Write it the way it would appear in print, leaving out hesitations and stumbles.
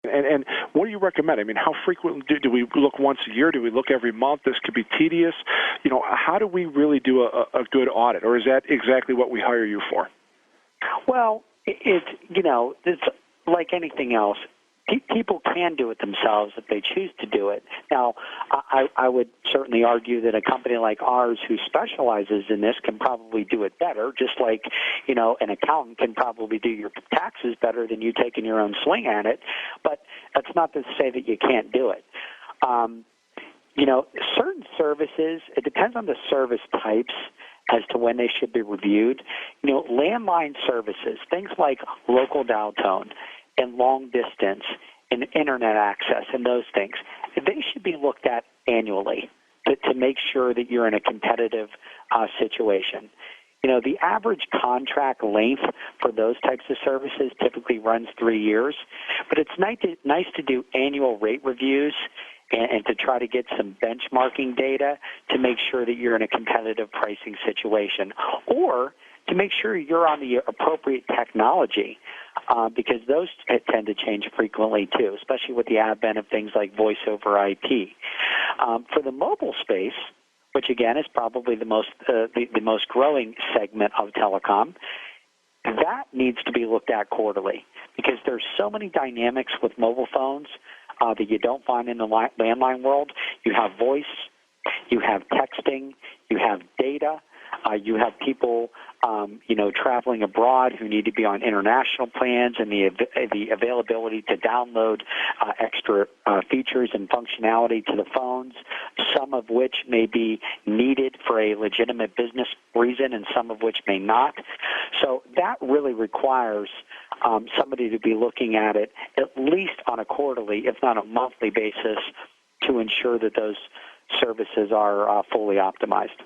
And what do you recommend? I mean, how frequently do we look once a year? Do we look every month? This could be tedious. How do we really do a good audit, or is that exactly what we hire you for? Well, it's like anything else. People can do it themselves if they choose to do it. Now, I would certainly argue that a company like ours who specializes in this can probably do it better, just like, an accountant can probably do your taxes better than you taking your own swing at it. But that's not to say that you can't do it. Certain services, it depends on the service types as to when they should be reviewed. Landline services, things like local dial tone and long distance and internet access and those things, they should be looked at annually to make sure that you're in a competitive situation. The average contract length for those types of services typically runs 3 years, but it's nice to do annual rate reviews and to try to get some benchmarking data to make sure that you're in a competitive pricing situation, or to make sure you're on the appropriate technology, because those tend to change frequently too, especially with the advent of things like voice over IP. For the mobile space, which again is probably the most growing segment of telecom, that needs to be looked at quarterly because there's so many dynamics with mobile phones that you don't find in the landline world. You have voice, you have texting, you have data, you have people, traveling abroad who need to be on international plans, and the availability to download extra features and functionality to the phones, some of which may be needed for a legitimate business reason and some of which may not. So that really requires somebody to be looking at it at least on a quarterly, if not a monthly basis, to ensure that those services are fully optimized.